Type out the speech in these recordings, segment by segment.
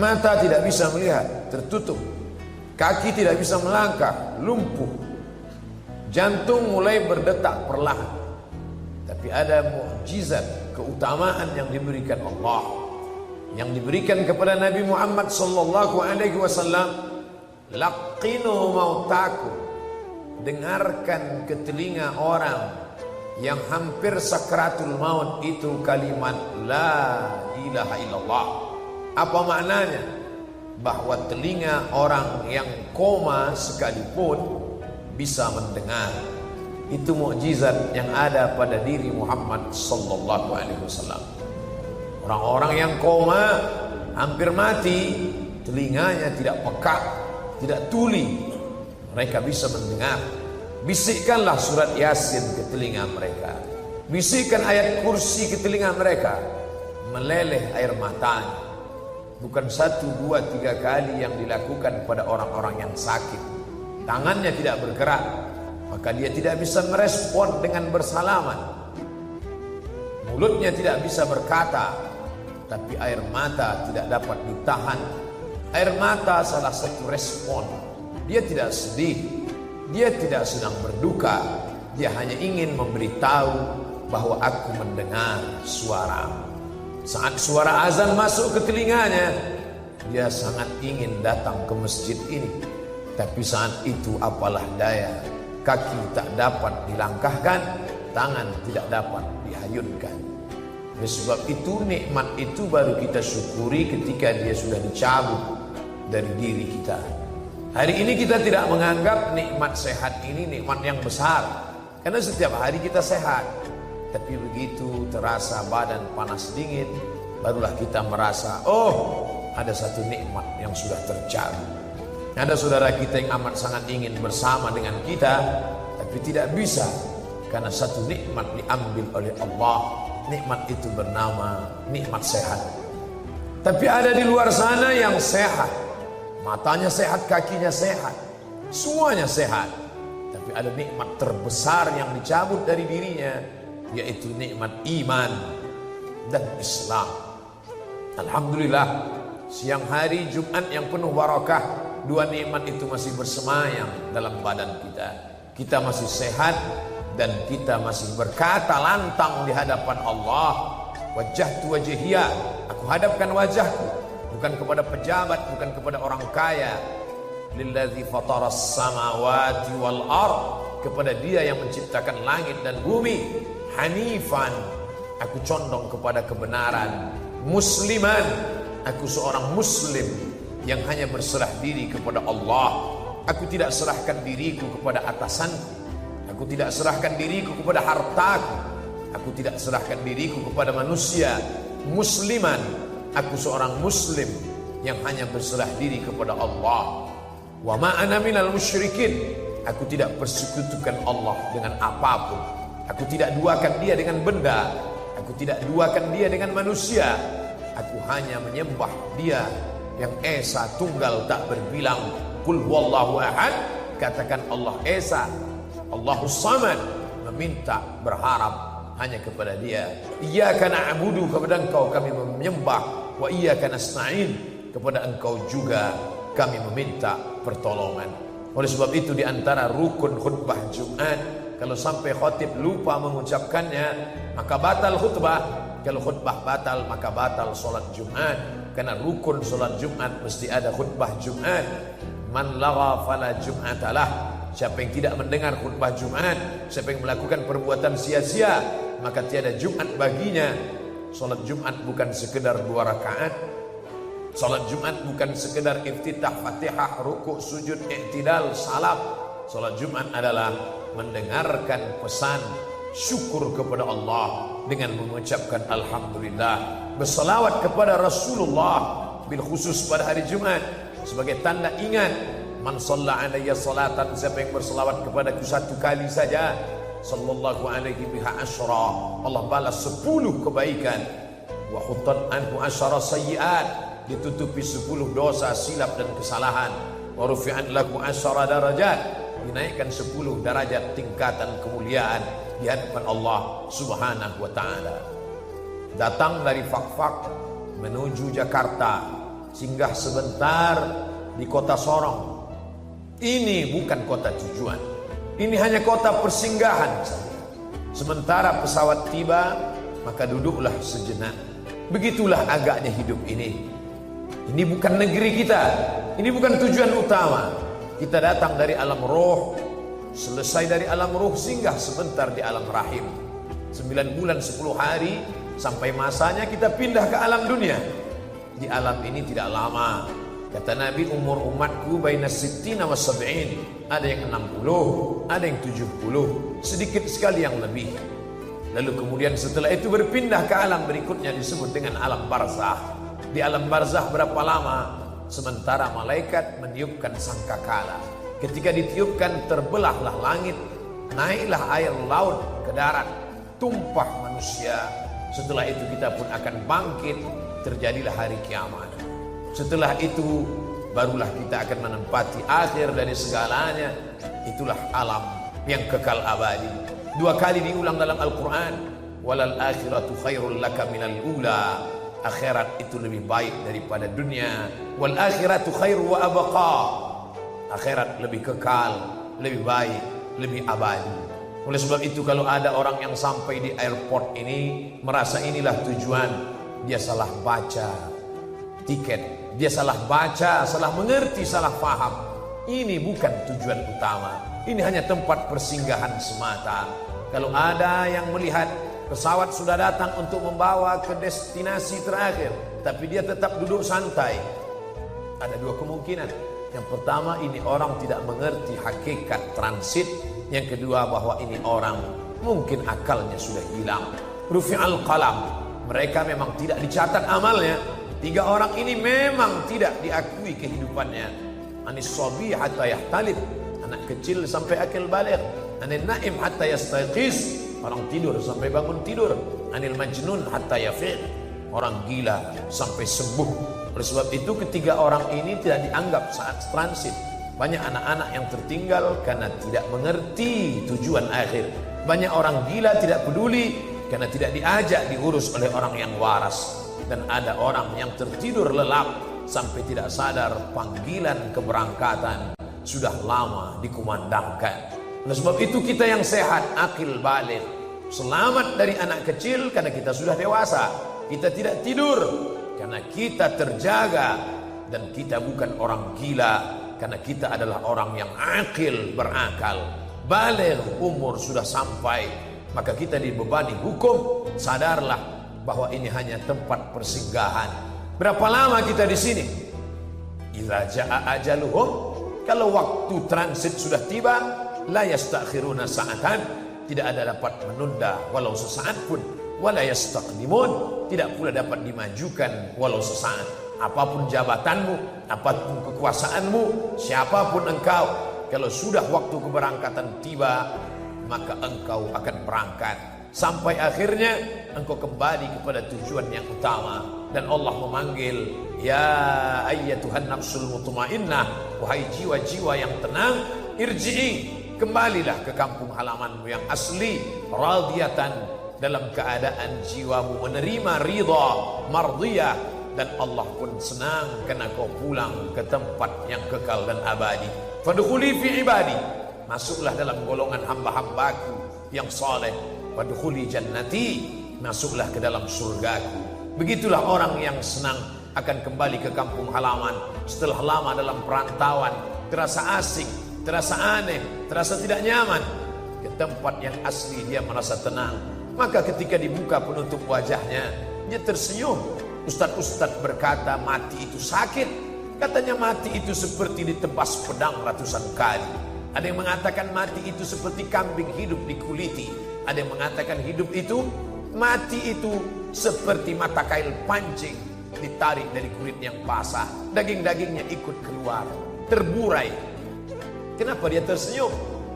Mata tidak bisa melihat, tertutup. Kaki tidak bisa melangkah, lumpuh. Jantung mulai berdetak perlahan. Tapi ada mukjizat, keutamaan yang diberikan Allah, yang diberikan kepada Nabi Muhammad sallallahu alaihi wasallam. Laqinu mautakum, dengarkan ke telinga orang yang hampir sakratul maut itu kalimat la ilaha illallah. Apa maknanya? Bahwa telinga orang yang koma sekalipun bisa mendengar. Itu mukjizat yang ada pada diri Muhammad sallallahu alaihi wasallam. Orang-orang yang koma, hampir mati, telinganya tidak peka, tidak tuli, mereka bisa mendengar. Bisikkanlah surat Yasin ke telinga mereka, bisikkan ayat kursi ke telinga mereka, meleleh air matanya. Bukan 1, 2, 3 kali yang dilakukan pada orang-orang yang sakit. Tangannya tidak bergerak, maka dia tidak bisa merespon dengan bersalaman. Mulutnya tidak bisa berkata, tapi air mata tidak dapat ditahan. Air mata salah satu respon. Dia tidak sedih, dia tidak sedang berduka, dia hanya ingin memberitahu bahwa aku mendengar suara. Saat suara azan masuk ke telinganya, dia sangat ingin datang ke masjid ini. Tapi saat itu apalah daya, kaki tak dapat dilangkahkan, tangan tidak dapat dihayunkan. Oleh sebab itu nikmat itu baru kita syukuri ketika dia sudah dicabut dari diri kita. Hari ini kita tidak menganggap nikmat sehat ini nikmat yang besar, karena setiap hari kita sehat. Tapi begitu terasa badan panas dingin, barulah kita merasa, oh, ada satu nikmat yang sudah tercabut. Ada saudara kita yang amat sangat ingin bersama dengan kita, tapi tidak bisa, karena satu nikmat diambil oleh Allah. Nikmat itu bernama nikmat sehat. Tapi ada di luar sana yang sehat, matanya sehat, kakinya sehat, semuanya sehat, tapi ada nikmat terbesar yang dicabut dari dirinya, yaitu nikmat iman dan Islam. Alhamdulillah, siang hari Jumat yang penuh barakah, dua nikmat itu masih bersemayam dalam badan kita. Kita masih sehat dan kita masih berkata lantang di hadapan Allah, wajjahtu wajhiya, aku hadapkan wajahku bukan kepada pejabat, bukan kepada orang kaya, lillazi fataras samawati wal ard, kepada dia yang menciptakan langit dan bumi, hanifan, aku condong kepada kebenaran, musliman, aku seorang muslim yang hanya berserah diri kepada Allah. Aku tidak serahkan diriku kepada atasanku, aku tidak serahkan diriku kepada hartaku, aku tidak serahkan diriku kepada manusia. Musliman, aku seorang muslim yang hanya berserah diri kepada Allah. Wa ma ana minal musyrikin, aku tidak persekutukan Allah dengan apapun. Aku tidak duakan dia dengan benda, aku tidak duakan dia dengan manusia. Aku hanya menyembah dia yang esa, tunggal, tak berbilang. Qul huwallahu ahad, katakan Allah esa, Allahus samad, meminta, berharap hanya kepada dia. Iyyaka na'budu, kepada engkau kami menyembah, wa iyyaka nasta'in, kepada engkau juga kami meminta pertolongan. Oleh sebab itu di antara rukun khutbah Jumat, kalau sampai khatib lupa mengucapkannya, maka batal khutbah. Kalau khutbah batal, maka batal solat Jumat. Karena rukun solat Jumat mesti ada khutbah Jumat. Man lagha fala jum'atalah, siapa yang tidak mendengar khutbah Jumat, siapa yang melakukan perbuatan sia-sia, maka tiada Jumat baginya. Solat Jumat bukan sekedar 2 rakaat. Solat Jumat bukan sekedar iftitah, Fatihah, rukuk, sujud, i'tidal, salam. Solat Jumat adalah mendengarkan pesan syukur kepada Allah dengan mengucapkan alhamdulillah, berselawat kepada Rasulullah, bil khusus pada hari Jumat sebagai tanda ingat. Man shalla alayya salatan, siapa yang berselawat kepadaku 1 kali saja, sallallahu alaihi biha asyra, Allah balas 10 kebaikan. Wa khuttan anhu asyara sayyiat, ditutupi 10 dosa, silap dan kesalahan. Wa rufi'an lahu asyara darajat, dinaikkan 10 derajat tingkatan kemuliaan di hadapan Allah Subhanahu wa taala. Datang dari Fakfak menuju Jakarta singgah sebentar di kota Sorong. Ini bukan kota tujuan. Ini hanya kota persinggahan saja. Sementara pesawat tiba, maka duduklah sejenak. Begitulah agaknya hidup ini. Ini bukan negeri kita. Ini bukan tujuan utama. Kita datang dari alam roh, selesai dari alam roh, singgah sebentar di alam rahim. 9 bulan 10 hari, sampai masanya kita pindah ke alam dunia. Di alam ini tidak lama. Kata Nabi, umur umatku baina sittina wa sab'in. Ada yang 60, ada yang 70, sedikit sekali yang lebih. Lalu kemudian setelah itu berpindah ke alam berikutnya disebut dengan alam barzah. Di alam barzah berapa lama? Sementara malaikat meniupkan sangkakala. Ketika ditiupkan terbelahlah langit, naiklah air laut ke darat, tumpah manusia. Setelah itu kita pun akan bangkit, terjadilah hari kiamat. Setelah itu barulah kita akan menempati akhir dari segalanya. Itulah alam yang kekal abadi. 2 kali diulang dalam Al-Quran. Walal akhiratu khairul laka minal ula. Akhirat itu lebih baik daripada dunia. Wal akhiratu khairu wa abqa. Akhirat lebih kekal, lebih baik, lebih abadi. Oleh sebab itu kalau ada orang yang sampai di airport ini merasa inilah tujuan, dia salah baca tiket. Dia salah baca, salah mengerti, salah paham. Ini bukan tujuan utama. Ini hanya tempat persinggahan semata. Kalau ada yang melihat pesawat sudah datang untuk membawa ke destinasi terakhir, tapi dia tetap duduk santai, ada 2 kemungkinan. Yang pertama, ini orang tidak mengerti hakikat transit. Yang kedua, bahwa ini orang mungkin akalnya sudah hilang. Rufi'al qalam. Mereka memang tidak dicatat amalnya. 3 orang ini memang tidak diakui kehidupannya. Anis sabi hatta yahtalib, anak kecil sampai akil baligh. Anil naim hatta yastayqiz, orang tidur sampai bangun tidur. Anil majnun hatta yafiq, orang gila sampai sembuh. Oleh sebab itu ketiga orang ini tidak dianggap saat transit. Banyak anak-anak yang tertinggal karena tidak mengerti tujuan akhir. Banyak orang gila tidak peduli karena tidak diajak diurus oleh orang yang waras. Dan ada orang yang tertidur lelap sampai tidak sadar panggilan keberangkatan sudah lama dikumandangkan. Oleh sebab itu kita yang sehat, akil baligh, selamat dari anak kecil karena kita sudah dewasa. Kita tidak tidur karena kita terjaga. Dan kita bukan orang gila karena kita adalah orang yang akil, berakal. Baligh, umur sudah sampai, maka kita dibebani hukum. Sadarlah bahwa ini hanya tempat persinggahan. Berapa lama kita di sini? Idza jaa ajaluhum, kalau waktu transit sudah tiba, la yastakhiruna sa'atan, tidak ada dapat menunda walau sesaat pun, wala yastaqdimun, tidak pula dapat dimajukan walau sesaat. Apapun jabatanmu, apapun kekuasaanmu, siapapun engkau, kalau sudah waktu keberangkatan tiba, maka engkau akan berangkat. Sampai akhirnya engkau kembali kepada tujuan yang utama. Dan Allah memanggil, ya ayyatuhan nafsul mutmainnah, wahai jiwa-jiwa yang tenang, irji'i, kembalilah ke kampung halamanmu yang asli, radiyatan, dalam keadaan jiwamu menerima ridha, mardiyah. Dan Allah pun senang karena kau pulang ke tempat yang kekal dan abadi. Fadkhuli fi ibadi, masuklah dalam golongan hamba-hambaku yang saleh. Wadkhuli jannati, masuklah ke dalam surgaku. Begitulah orang yang senang akan kembali ke kampung halaman setelah lama dalam perantauan, terasa asing, terasa aneh, terasa tidak nyaman. Ke tempat yang asli dia merasa tenang. Maka ketika dibuka penutup wajahnya, dia tersenyum. Ustadz-ustadz berkata mati itu sakit. Katanya mati itu seperti ditebas pedang ratusan kali. Ada yang mengatakan mati itu seperti kambing hidup dikuliti. Ada yang mengatakan hidup itu, mati itu seperti mata kail pancing ditarik dari kulit yang basah. Daging-dagingnya ikut keluar, terburai. Kenapa dia tersenyum?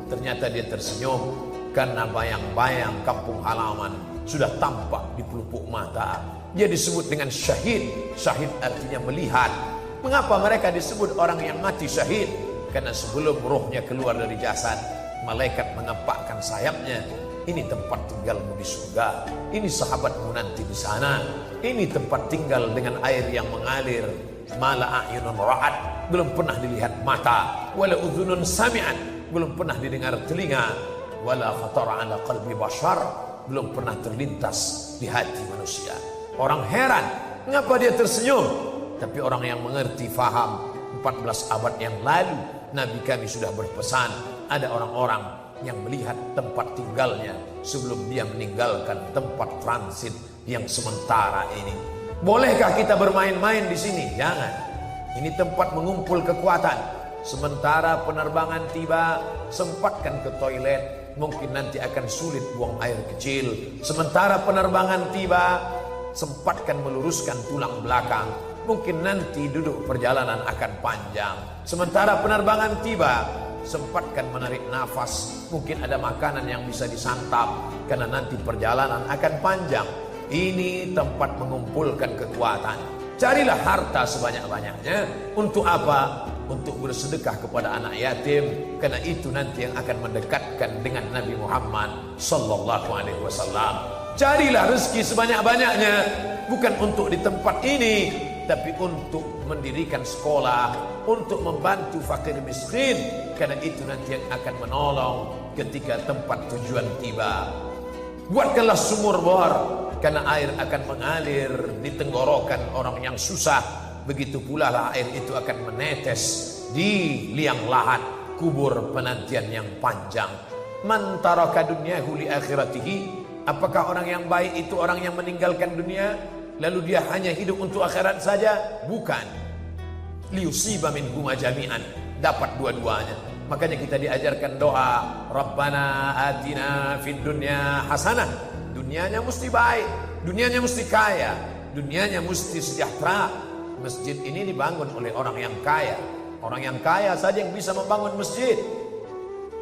Ternyata dia tersenyum karena bayang-bayang kampung halaman sudah tampak di pelupuk mata. Dia disebut dengan syahid. Syahid artinya melihat. Mengapa mereka disebut orang yang mati syahid? Karena sebelum rohnya keluar dari jasad, malaikat mengepakkan sayapnya. Ini tempat tinggalmu di surga. Ini sahabatmu nanti di sana. Ini tempat tinggal dengan air yang mengalir mala a'yunun ra'at, belum pernah dilihat mata, wala udhunun sami'at, belum pernah didengar telinga, wala khatara ala qalbi bashar, belum pernah terlintas di hati manusia. Orang heran, mengapa dia tersenyum? Tapi orang yang mengerti, faham, 14 abad yang lalu Nabi kami sudah berpesan, ada orang-orang yang melihat tempat tinggalnya sebelum dia meninggalkan tempat transit yang sementara ini. Bolehkah kita bermain-main di sini? Jangan. Ini tempat mengumpul kekuatan. Sementara penerbangan tiba, sempatkan ke toilet. Mungkin nanti akan sulit buang air kecil. Sementara penerbangan tiba, sempatkan meluruskan tulang belakang. Mungkin nanti duduk perjalanan akan panjang. Sementara penerbangan tiba, sempatkan menarik nafas. Mungkin ada makanan yang bisa disantap, karena nanti perjalanan akan panjang. Ini tempat mengumpulkan kekuatan. Carilah harta sebanyak-banyaknya. Untuk apa? Untuk bersedekah kepada anak yatim, karena itu nanti yang akan mendekatkan dengan Nabi Muhammad sallallahu alaihi wasallam. Carilah rezeki sebanyak-banyaknya, bukan untuk di tempat ini, tapi untuk mendirikan sekolah, untuk membantu fakir miskin, karena itu nanti yang akan menolong ketika tempat tujuan tiba. Buatkanlah sumur bor, karena air akan mengalir di tenggorokan orang yang susah. Begitu pula lah air itu akan menetes di liang lahat kubur penantian yang panjang. Man taraka dunyahu li akhiratihi, apakah orang yang baik itu orang yang meninggalkan dunia lalu dia hanya hidup untuk akhirat saja? Bukan. Liyusiba minhuma jami'an, dapat dua-duanya. Makanya kita diajarkan doa, Rabbana atina fid dunya hasanah. Dunianya mesti baik, dunianya mesti kaya, dunianya mesti sejahtera. Masjid ini dibangun oleh orang yang kaya. Orang yang kaya saja yang bisa membangun masjid.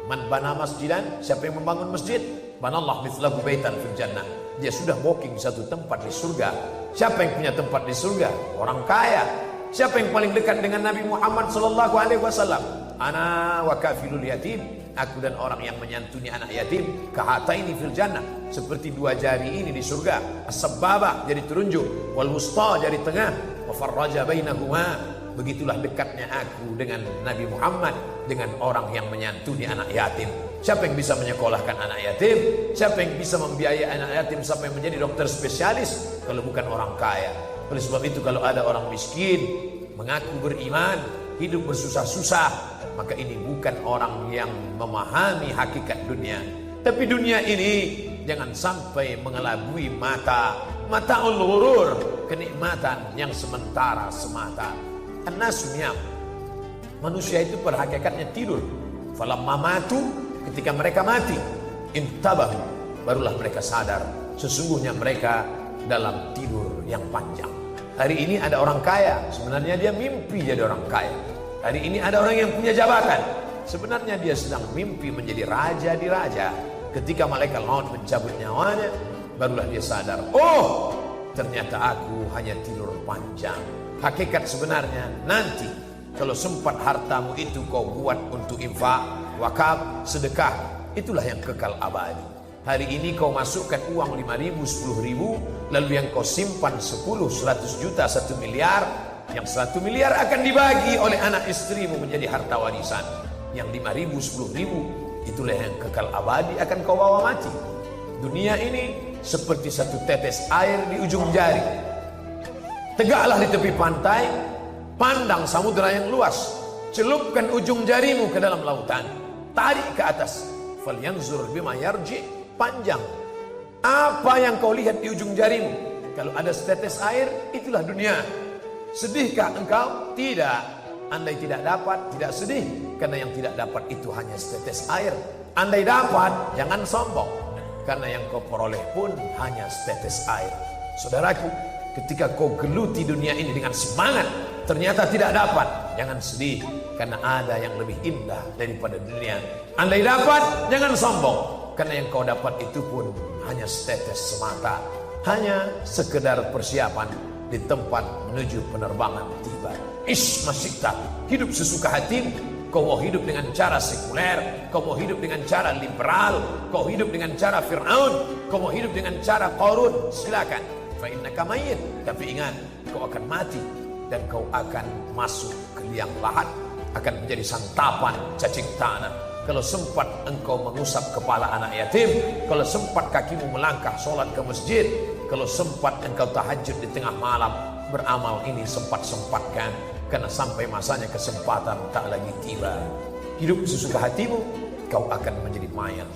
Man bana masjidan, siapa yang membangun masjid? Banallah mithlahu baitan fil jannah. Dia sudah booking satu tempat di surga. Siapa yang punya tempat di surga? Orang kaya. Siapa yang paling dekat dengan Nabi Muhammad sallallahu alaihi wasallam? Ana wa kafilul yatim, aku dan orang yang menyantuni anak yatim, kahataini fil jannah, seperti dua jari ini di surga. As-sababah, jari telunjuk, wal wusta, jari tengah, wa farraja bainahuma. Begitulah dekatnya aku dengan Nabi Muhammad, dengan orang yang menyantuni anak yatim. Siapa yang bisa menyekolahkan anak yatim? Siapa yang bisa membiayai anak yatim sampai menjadi dokter spesialis? Kalau bukan orang kaya. Oleh sebab itu kalau ada orang miskin mengaku beriman, hidup bersusah-susah, maka ini bukan orang yang memahami hakikat dunia. Tapi dunia ini jangan sampai mengelabui mata. Mata'ul ghurur, kenikmatan yang sementara semata. An-nasu niyam, manusia itu pada hakikatnya tidur. Falamma matu, ketika mereka mati, intabahu, barulah mereka sadar sesungguhnya mereka dalam tidur yang panjang. Hari ini ada orang kaya, sebenarnya dia mimpi jadi orang kaya. Hari ini ada orang yang punya jabatan, sebenarnya dia sedang mimpi menjadi raja di raja. Ketika malaikat maut mencabut nyawanya, barulah dia sadar, oh ternyata aku hanya tidur panjang. Hakikat sebenarnya nanti kalau sempat hartamu itu kau buat untuk infak, wakaf, sedekah, itulah yang kekal abadi. Hari ini kau masukkan uang 5.000, 10.000, lalu yang kau simpan 10, 100 juta, 1 miliar, yang 1 miliar akan dibagi oleh anak istrimu menjadi harta warisan. Yang 5.000, 10.000, itulah yang kekal abadi akan kau bawa mati. Dunia ini seperti satu tetes air di ujung jari. Tegaklah di tepi pantai, pandang samudera yang luas, celupkan ujung jarimu ke dalam lautan, tarik ke atas, falyanzur bima yarji, panjang. Apa yang kau lihat di ujung jarimu? Kalau ada setetes air, itulah dunia. Sedihkah engkau? Tidak. Andai tidak dapat, tidak sedih, karena yang tidak dapat itu hanya setetes air. Andai dapat, jangan sombong, karena yang kau peroleh pun hanya setetes air. Saudaraku, ketika kau geluti dunia ini dengan semangat, ternyata tidak dapat, jangan sedih, karena ada yang lebih indah daripada dunia. Andai dapat, jangan sombong, karena yang kau dapat itu pun hanya setetes semata, hanya sekedar persiapan di tempat menuju penerbangan tiba. Masyikta, hidup sesuka hatimu. Kau mau hidup dengan cara sekuler, kau mau hidup dengan cara liberal, kau hidup dengan cara Fir'aun, kau mau hidup dengan cara Qarun, silakan. Fa innaka mayyit, tapi ingat kau akan mati. dan kau akan masuk ke liang lahat, akan menjadi santapan cacing tanah. Kalau sempat engkau mengusap kepala anak yatim, kalau sempat kakimu melangkah sholat ke masjid, kalau sempat engkau tahajud di tengah malam, beramal ini sempat-sempatkan, karena sampai masanya kesempatan tak lagi tiba. Hidup sesuka hatimu, kau akan menjadi mayat.